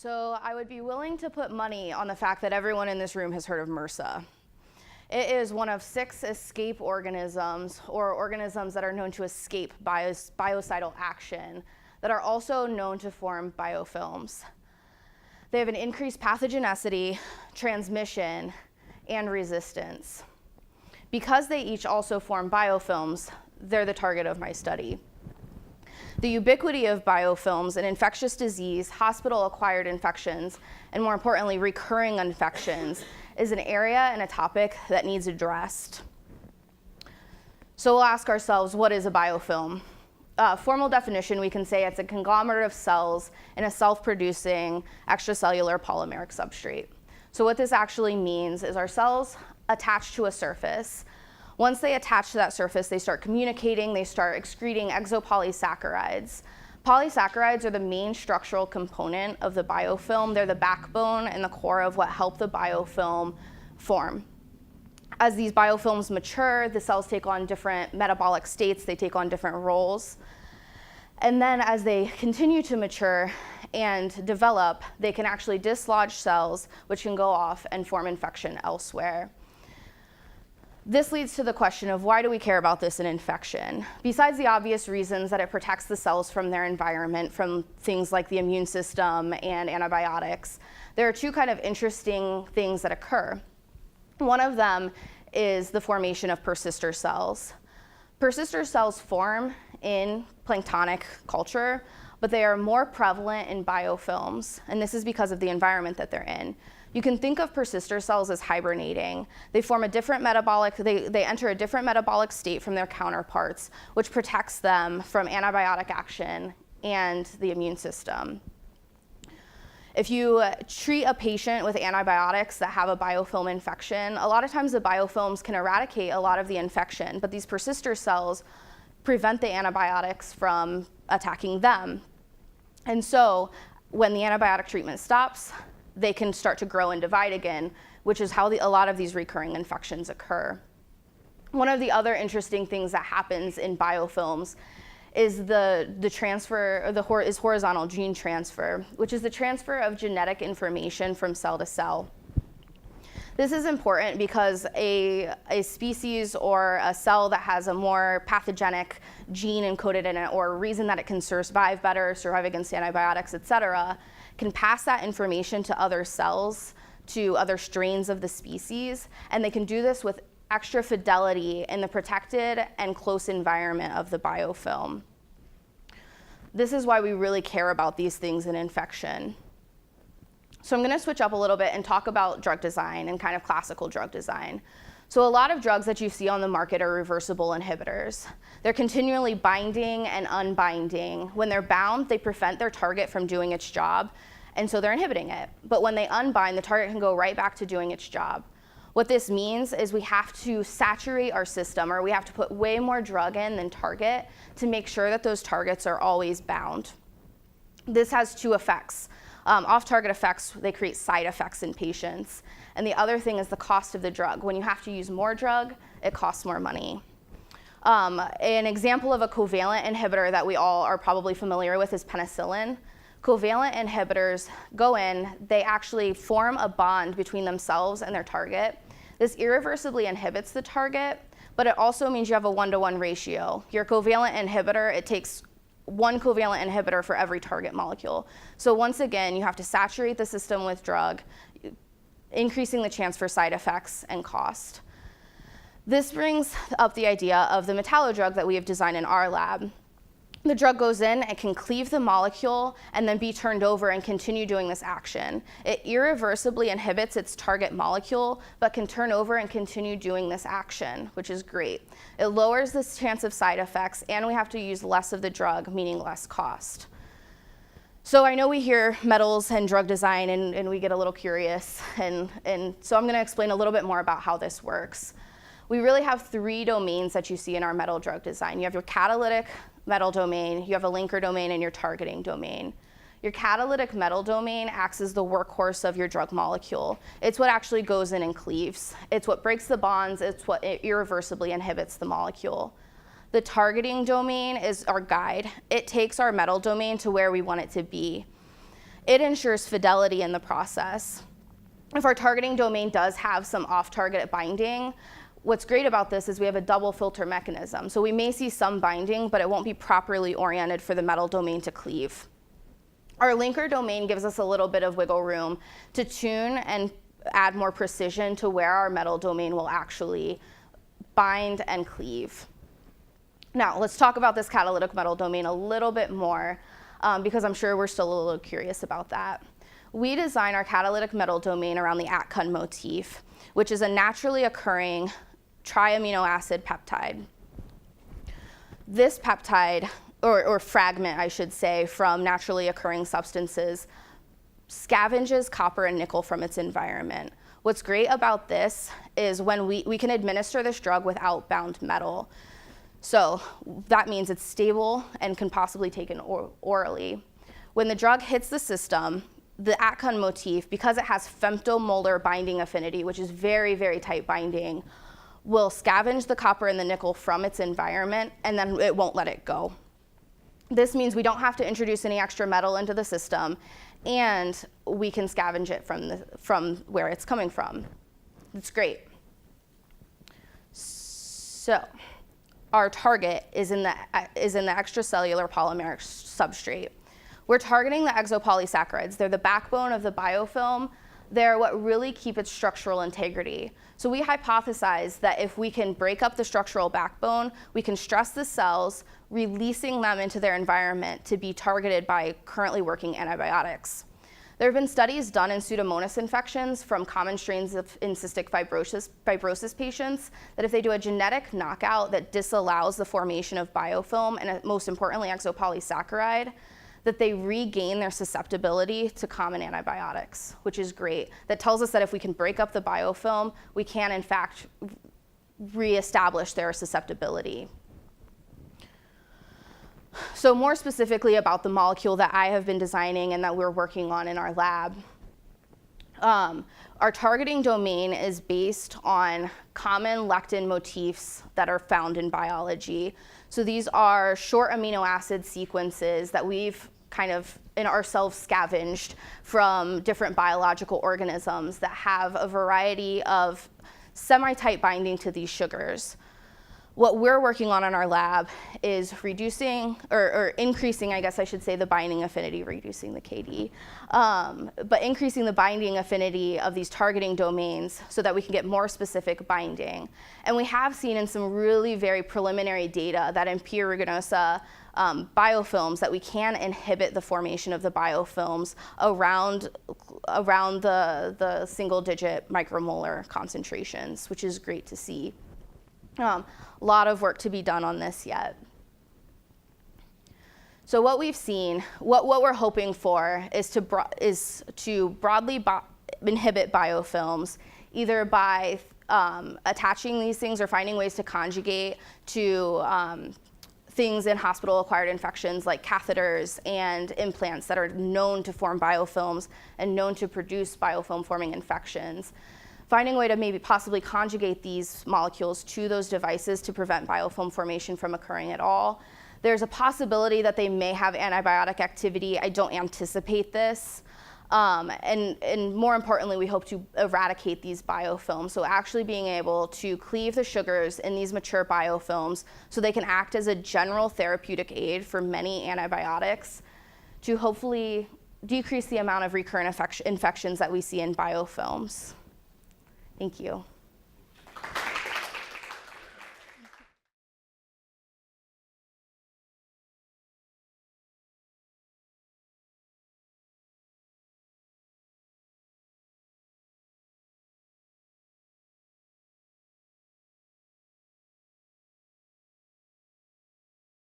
So I would be willing to put money on the fact that everyone in this room has heard of MRSA. It is one of 6 escape organisms, or organisms that are known to escape biocidal action, that are also known to form biofilms. They have an increased pathogenicity, transmission, and resistance. Because they each also form biofilms, they're the target of my study. The ubiquity of biofilms in infectious disease, hospital-acquired infections, and more importantly, recurring infections is an area and a topic that needs addressed. So we'll ask ourselves, what is a biofilm? Formal definition, we can say it's a conglomerate of cells in a self-producing extracellular polymeric substrate. So what this actually means is our cells attach to a surface. Once they attach to that surface, they start communicating, they start excreting exopolysaccharides. Polysaccharides are the main structural component of the biofilm. They're the backbone and the core of what help the biofilm form. As these biofilms mature, the cells take on different metabolic states, they take on different roles. And then as they continue to mature and develop, they can actually dislodge cells, which can go off and form infection elsewhere. This leads to the question of why do we care about this in infection? Besides the obvious reasons that it protects the cells from their environment, from things like the immune system and antibiotics, there are 2 kind of interesting things that occur. One of them is the formation of persister cells. Persister cells form in planktonic culture, but they are more prevalent in biofilms, and this is because of the environment that they're in. You can think of persister cells as hibernating. They form a different metabolic, they enter a different metabolic state from their counterparts, which protects them from antibiotic action and the immune system. If you treat a patient with antibiotics that have a biofilm infection, a lot of times the biofilms can eradicate a lot of the infection, but these persister cells prevent the antibiotics from attacking them. And so when the antibiotic treatment stops, they can start to grow and divide again, which is how a lot of these recurring infections occur. One of the other interesting things that happens in biofilms is the transfer, is horizontal gene transfer, which is the transfer of genetic information from cell to cell. This is important because a species or a cell that has a more pathogenic gene encoded in it, or a reason that it can survive better, survive against antibiotics, et cetera, can pass that information to other cells, to other strains of the species, and they can do this with extra fidelity in the protected and close environment of the biofilm. This is why we really care about these things in infection. So I'm going to switch up a little bit and talk about drug design and kind of classical drug design. So a lot of drugs that you see on the market are reversible inhibitors. They're continually binding and unbinding. When they're bound, they prevent their target from doing its job, and so they're inhibiting it. But when they unbind, the target can go right back to doing its job. What this means is we have to saturate our system, or we have to put way more drug in than target to make sure that those targets are always bound. This has 2 effects. Off-target effects, they create side effects in patients. And the other thing is the cost of the drug. When you have to use more drug, it costs more money. An example of a covalent inhibitor that we all are probably familiar with is penicillin. Covalent inhibitors go in, they actually form a bond between themselves and their target. This irreversibly inhibits the target, but it also means you have a 1-to-1 ratio. Your covalent inhibitor, it takes 1 covalent inhibitor for every target molecule. So once again, you have to saturate the system with drug, increasing the chance for side effects and cost. This brings up the idea of the metallodrug that we have designed in our lab. The drug goes in, it can cleave the molecule and then be turned over and continue doing this action. It irreversibly inhibits its target molecule, but can turn over and continue doing this action, which is great. It lowers the chance of side effects, and we have to use less of the drug, meaning less cost. So I know we hear metals and drug design, and we get a little curious, and so I'm going to explain a little bit more about how this works. We really have 3 domains that you see in our metal drug design. You have your catalytic metal domain, you have a linker domain, and your targeting domain. Your catalytic metal domain acts as the workhorse of your drug molecule. It's what actually goes in and cleaves. It's what breaks the bonds. It's what irreversibly inhibits the molecule. The targeting domain is our guide. It takes our metal domain to where we want it to be. it ensures fidelity in the process. If our targeting domain does have some off-target binding, what's great about this is we have a double filter mechanism. So we may see some binding, but it won't be properly oriented for the metal domain to cleave. Our linker domain gives us a little bit of wiggle room to tune and add more precision to where our metal domain will actually bind and cleave. Now, let's talk about this catalytic metal domain a little bit more, because I'm sure we're still a little curious about that. We design our catalytic metal domain around the ATCON motif, which is a naturally occurring triamino acid peptide. This peptide, or fragment, I should say, from naturally occurring substances, scavenges copper and nickel from its environment. What's great about this is when we can administer this drug without bound metal. So that means it's stable and can possibly taken orally. When the drug hits the system, the ATCON motif, because it has femtomolar binding affinity, which is very, very tight binding, will scavenge the copper and the nickel from its environment, and then it won't let it go. This means we don't have to introduce any extra metal into the system, and we can scavenge it from where it's coming from. It's great. So our target is in the extracellular polymeric substrate. We're targeting the exopolysaccharides. They're the backbone of the biofilm. They're what really keep its structural integrity. So we hypothesize that if we can break up the structural backbone, we can stress the cells, releasing them into their environment to be targeted by currently working antibiotics. There have been studies done in Pseudomonas infections from common strains in cystic fibrosis patients that if they do a genetic knockout that disallows the formation of biofilm and most importantly exopolysaccharide, that they regain their susceptibility to common antibiotics, which is great. That tells us that if we can break up the biofilm, we can in fact reestablish their susceptibility. So more specifically about the molecule that I have been designing and that we're working on in our lab. Our targeting domain is based on common lectin motifs that are found in biology. So these are short amino acid sequences that we've kind of in ourselves scavenged from different biological organisms that have a variety of semi-tight binding to these sugars. What we're working on in our lab is reducing, or increasing, I guess I should say, the binding affinity, reducing the KD, but increasing the binding affinity of these targeting domains so that we can get more specific binding. And we have seen in some really very preliminary data that in P. rugosa biofilms that we can inhibit the formation of the biofilms around the single-digit micromolar concentrations, which is great to see. A lot of work to be done on this yet. So what we've seen, what we're hoping for is to broadly inhibit biofilms, either by attaching these things or finding ways to conjugate to things in hospital-acquired infections like catheters and implants that are known to form biofilms and known to produce biofilm-forming infections. Finding a way to maybe possibly conjugate these molecules to those devices to prevent biofilm formation from occurring at all. There's a possibility that they may have antibiotic activity. I don't anticipate this. And more importantly, we hope to eradicate these biofilms. So actually being able to cleave the sugars in these mature biofilms so they can act as a general therapeutic aid for many antibiotics to hopefully decrease the amount of recurrent infections that we see in biofilms. Thank you.